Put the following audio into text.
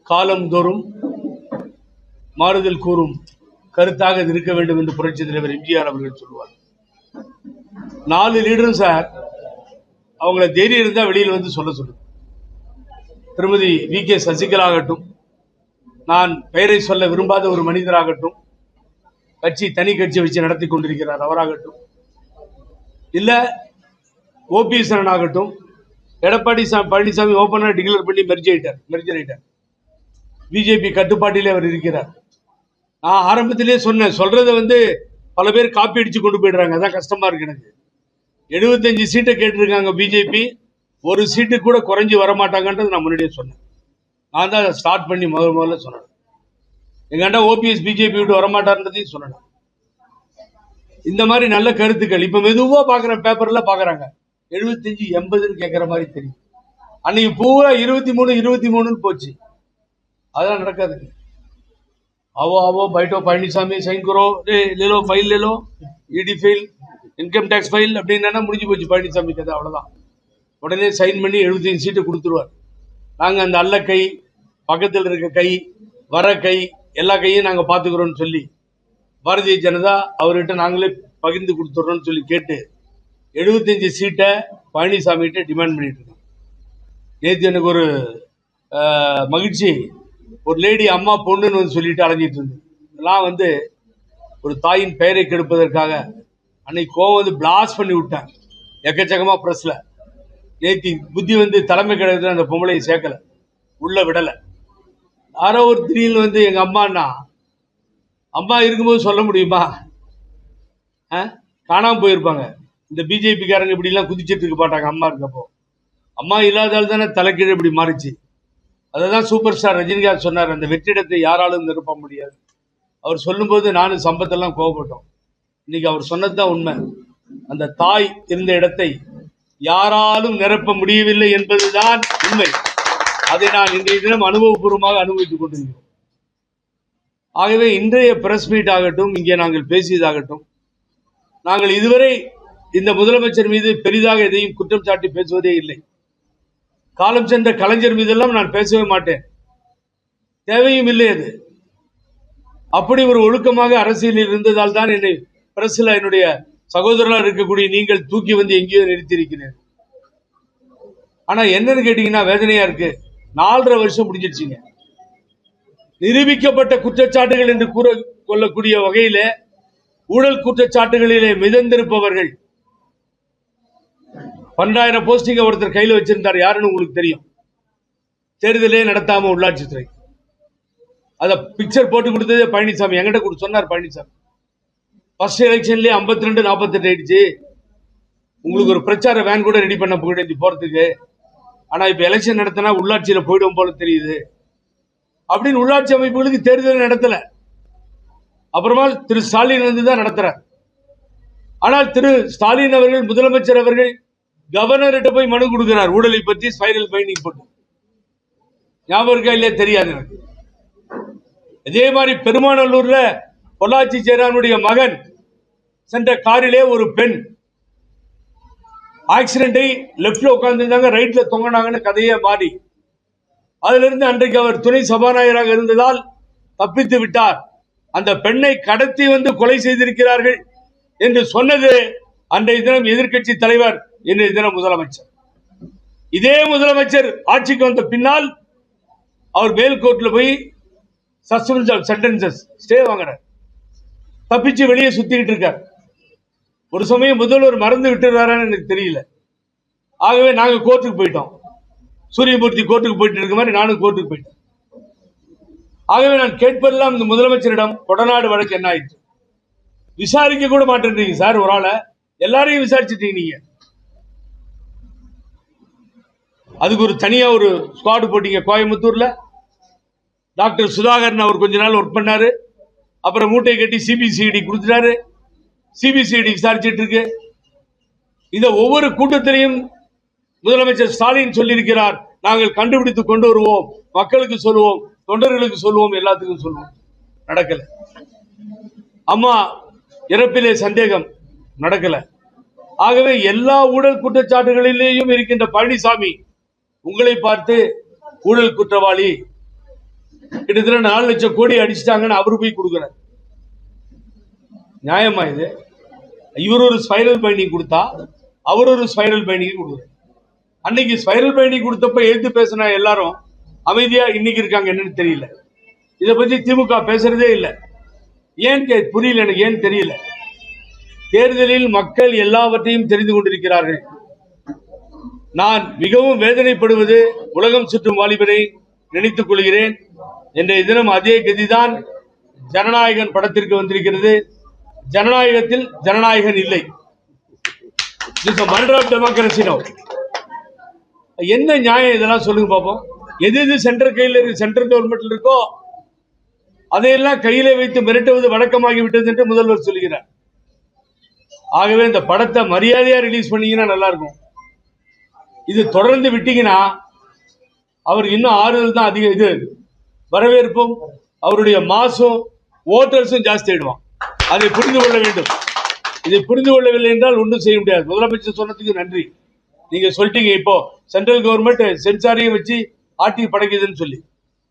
காலந்தோறும் மாறுதல் கூறும் கருத்தாக இது இருக்க வேண்டும் என்று புரட்சி தலைவர் எம்ஜிஆர் அவர்கள் சொல்லுவார். 4 லீடரும் சார் அவங்கள தைரியம் இருந்தா வெளியில் வந்து சொல்ல சொல்லுங்க. திருமதி வி.கே. சசிகலா ஆகட்டும், நான் பெயரை சொல்ல விரும்பாத ஒரு மனிதராகட்டும், தனி கட்சி வச்சு நடத்தி கொண்டிருக்கிறார் அவராகட்டும், இல்ல ஓபிஎஸ் ஆகட்டும், எடப்பாடி பழனிசாமி ஓபனா டிக்ளேர் பண்ணி மெர்ஜர் ஆயிட்டார். பிஜேபி கட்டுப்பாட்டிலே அவர் இருக்கிறார். நான் ஆரம்பத்திலேயே சொன்னேன், சொல்றதை வந்து பல பேர் காப்பி அடிச்சு கொண்டு போயிடுறாங்க. அதான் கஷ்டமா இருக்கு எனக்கு. 75 சீட்டை கேட்டிருக்காங்க பிஜேபி, ஒரு சீட்டு கூட குறைஞ்சி வரமாட்டாங்கன்றது நான் முன்னாடியே சொன்னேன். நான் தான் ஸ்டார்ட் பண்ணி முதல்ல சொன்னேன். எங்கண்டா ஓபிஎஸ் பிஜேபி விட்டு வரமாட்டார்ன்றதையும் சொன்னேன். இந்த மாதிரி நல்ல கருத்துக்கள் இப்ப மெதுவா பாக்குற பேப்பர்ல பாக்குறாங்க. 75 80 கேட்கிற மாதிரி தெரியும். அன்னைக்கு பூரா 23 போச்சு. அதெல்லாம் நடக்காது. आवो बैठो பழனிசாமி சைன் करो, ले लो फाइल ले लो, ED file, income tax file அப்படின்னா முடிஞ்சு போச்சு பழனிசாமி கதை. அவ்வளவுதான். உடனே சைன் பண்ணி 75 சீட்டு கொடுத்துருவார். நாங்க அந்த அல்ல கை, பக்கத்தில் இருக்க கை, வர கை, எல்லா கையும் நாங்க பாத்துக்கிறோம்னு சொல்லி பாரதிய ஜனதா அவர்கிட்ட நாங்களே பகிர்ந்து கொடுத்துறோம்னு சொல்லி கேட்டு 75 சீட்டை பழனிசாமிகிட்ட டிமாண்ட் பண்ணிட்டு இருக்கோம். நேற்று எனக்கு ஒரு மகிழ்ச்சி, ஒரு லேடி அம்மா பொண்ணுன்னு வந்து சொல்லிட்டு அலைஞ்சிட்டு இருந்தது. இதெல்லாம் வந்து ஒரு தாயின் பெயரை கெடுப்பதற்காக அன்னைக்கு கோவம் வந்து பிளாஸ்ட் பண்ணி விட்டாங்க எக்கச்சக்கமா பிரஸ்ல. நேற்று புத்தி வந்து தலைமை கழகத்தில் அந்த பொம்பளையை சேர்க்கல, உள்ள விடலை. யாரோ ஒரு திடீர்னு வந்து எங்க அம்மான்னா, அம்மா இருக்கும்போது சொல்ல முடியுமா? காணாம போயிருப்பாங்க. இந்த பிஜேபிக்காரங்க இப்படி எல்லாம் குதிச்சிட்டு இருக்க மாட்டாங்க அம்மா இருக்கப்போ. அம்மா இல்லாதால் தானே தலைக்கீழ் இப்படி மாறிச்சு. அததான் சூப்பர் ஸ்டார் ரஜினிகாந்த் சொன்னார், அந்த வெற்றிடத்தை யாராலும் நிரப்ப முடியாது. அவர் சொல்லும்போது நானும் சம்பத்தெல்லாம் கோவப்பட்டோம். இன்னைக்கு அவர் சொன்னதுதான் உண்மை. அந்த தாய் இருந்த இடத்தை யாராலும் நிரப்ப முடியவில்லை என்பதுதான் உண்மை. அதை நான் இன்றைய தினம் அனுபவபூர்வமாக அனுபவித்துக் கொண்டிருக்கிறோம். ஆகவே இன்றைய பிரஸ் மீட் ஆகட்டும், இங்கே நாங்கள் பேசியதாகட்டும், நாங்கள் இதுவரை இந்த முதலமைச்சர் மீது பெரிதாக எதையும் குற்றம் சாட்டி பேசுவதே இல்லை. காலம் சென்ற கலைஞர் மீதெல்லாம் நான் பேசவே மாட்டேன், தேவையும் இல்லை. அது அப்படி ஒரு ஒழுக்கமாக அரசியலில் இருந்ததால் தான் என்னை பிரஸ்ல என்னுடைய சகோதரர்களாக இருக்கக்கூடிய நீங்கள் தூக்கி வந்து எங்கேயோ நிறுத்தியிருக்கிறேன். ஆனா என்னன்னு கேட்டீங்கன்னா வேதனையா இருக்கு. 4.5 வருஷம் முடிஞ்சிருச்சுங்க. நிரூபிக்கப்பட்ட குற்றச்சாட்டுகள் என்று கூற கொள்ளக்கூடிய வகையில ஊழல் குற்றச்சாட்டுகளிலே மிதந்திருப்பவர்கள் 12,000 போஸ்டிங்க ஒருத்தர் கையில் வச்சிருந்தார். யாருன்னு உங்களுக்கு தெரியும். தேர்தலே நடத்தாம உள்ளாட்சித்துறை அத பிக்சர் போட்டு கொடுத்ததே பழனிசாமி. என்கிட்ட கூட சொன்னார் பழனிசாமி. ஃபர்ஸ்ட் எலெக்ஷன்லயே 52-48 ஆயிடுச்சு. உங்களுக்கு ஒரு பிரச்சார வேன் கூட ரெடி பண்ண போறதுக்கு. ஆனா இப்ப எலெக்ஷன் நடத்தினா உள்ளாட்சியில போயிடும் போல தெரியுது அப்படின்னு உள்ளாட்சி அமைப்புகளுக்கு தேர்தல் நடத்தல. அப்புறமா திரு ஸ்டாலின் வந்துதான் நடத்துறார். ஆனால் திரு ஸ்டாலின் அவர்கள், முதலமைச்சர் அவர்கள் கவர்னர்கிட்ட போய் மனு கொடுக்கிறார் ஊழலை பற்றி, ஸ்பைரல் பைண்டிங் போட்டு. ஞாபகம் இருக்கா இல்லையா தெரியாது எனக்கு. இதே மாதிரி பெருமாநல்லூர்ல பொள்ளாச்சி ஜெயராமனுடைய மகன் சென்ற காரிலே ஒரு பெண் ஆக்சிடென்ட் ஆகி லெப்ட்ல உட்கார்ந்துருந்தாங்க, ரைட்ல தொங்கினாங்கன்னு கதையே மாறி, அதுல இருந்து அன்றைக்கு அவர் துணை சபாநாயகராக இருந்ததால் தப்பித்து விட்டார். அந்த பெண்ணை கடத்தி வந்து கொலை செய்திருக்கிறார்கள் என்று சொன்னது அன்றைய தினம் எதிர்கட்சி தலைவர், இன்றைய தினம் முதலமைச்சர். இதே முதலமைச்சர் ஆட்சிக்கு வந்த பின்னால் அவர் மேல் கோர்ட்ல போய் சஸ்பென்ஸ் ஆஃப் சென்டென்சஸ் ஸ்டே வாங்குறார். தப்பிச்சு வெளியே சுத்திக்கிட்டு இருக்கார். ஒரு சமயம் முதல்வர் மறந்து விட்டுறாரான்னு எனக்கு தெரியல. ஆகவே நாங்க கோர்ட்டுக்கு போயிட்டோம். சூரியமூர்த்தி கோர்ட்டுக்கு போயிட்டு இருக்க மாதிரி நானும் கோர்ட்டுக்கு போயிட்டேன். ஆகவே நான் கேட்பதெல்லாம் இந்த முதலமைச்சரிடம், கொடநாடு வழக்கு என்ன ஆயிடுச்சு? விசாரிக்க கூட மாட்டேன்றீங்க சார். ஒரு ஆளை எல்லாரையும் விசாரிச்சுட்டீங்க நீங்க. அதுக்கு ஒரு தனியா ஒரு ஸ்குவாடு போட்டீங்க கோயம்புத்தூர்ல. டாக்டர் சுதாகரன் அவர் கொஞ்ச நாள் ஒர்க் பண்ணாரு. அப்புறம் மூட்டை கட்டி சிபிசிஐடி கொடுத்துட்டாரு. சிபிசிஐடி விசாரிச்சுட்டு இருக்கு. இந்த ஒவ்வொரு கூட்டத்திலையும் முதலமைச்சர் ஸ்டாலின் சொல்லியிருக்கிறார், நாங்கள் கண்டுபிடித்து கொண்டு வருவோம், மக்களுக்கு சொல்லுவோம், தொண்டர்களுக்கு சொல்லுவோம், எல்லாத்துக்கும் சொல்லுவோம். நடக்கல. அம்மா இறப்பிலே சந்தேகம், நடக்கல. ஆகவே எல்லா ஊழல் குற்றச்சாட்டுகளிலேயும் இருக்கின்ற பழனிசாமி உங்களை பார்த்து ஊழல் குற்றவாளி, கிட்டத்தட்ட 4 லட்சம் கோடி அடிச்சிட்டாங்கன்னு அவரு போய் கொடுக்குறாரு. நியாயமா இது? இவர் ஒரு ஸ்பைரல் பைண்டிங் கொடுத்தா அவர் ஒரு ஸ்பைரல் பைண்டிங் கொடுக்குறாரு. அன்னைக்கு ஸ்பைரல் பைண்டிங் கொடுத்தப்ப எழுத்து பேசின எல்லாரும் அமைதியா இன்னைக்கு இருக்காங்க. என்னன்னு தெரியல. இதை பத்தி திமுக பேசுறதே இல்லை. ஏன் புரியல எனக்கு, ஏன் தெரியல. தேர்தலில் மக்கள் எல்லாவற்றையும் தெரிந்து கொண்டிருக்கிறார்கள். நான் மிகவும் வேதனைப்படுவது உலகம் சுற்றும் வாலிபரை நினைத்துக் கொள்கிறேன். இன்றைய தினம் அதே கதிதான் ஜனநாயகன் படத்திற்கு வந்திருக்கிறது. ஜனநாயகத்தில் ஜனநாயகன் இல்லை. Murder of democracy now. என்ன நியாயம் இதெல்லாம் சொல்லுங்க பாப்போம். எது எது சென்ட்ரல் கையில் இருக்கு, சென்ட்ரல் கவர்மெண்ட்ல இருக்கோ அதையெல்லாம் கையில வைத்து மிரட்டுவது வழக்கமாகி விட்டது என்று முதல்வர் சொல்கிறார். ஆகவே இந்த படத்தை மரியாதையா ரிலீஸ் பண்ணீங்கன்னா நல்லா இருக்கும். இது தொடர்ந்து விட்டீங்கன்னா அவர் இன்னும் ஆறுதல் தான் அதிகம். இது வரவேற்பும் அவருடைய மாசும் ஓட்டர்ஸும் ஜாஸ்தி ஆயிடுவான். அதை புரிந்து கொள்ள வேண்டும். இதை புரிந்து கொள்ளவில்லை என்றால் ஒன்றும் செய்ய முடியாது. முதலமைச்சர் சொன்னதுக்கு நன்றி. நீங்க சொல்லிட்டீங்க இப்போ சென்ட்ரல் கவர்மெண்ட் சென்சாரையும் வச்சு ஆட்டி படைக்குதுன்னு சொல்லி.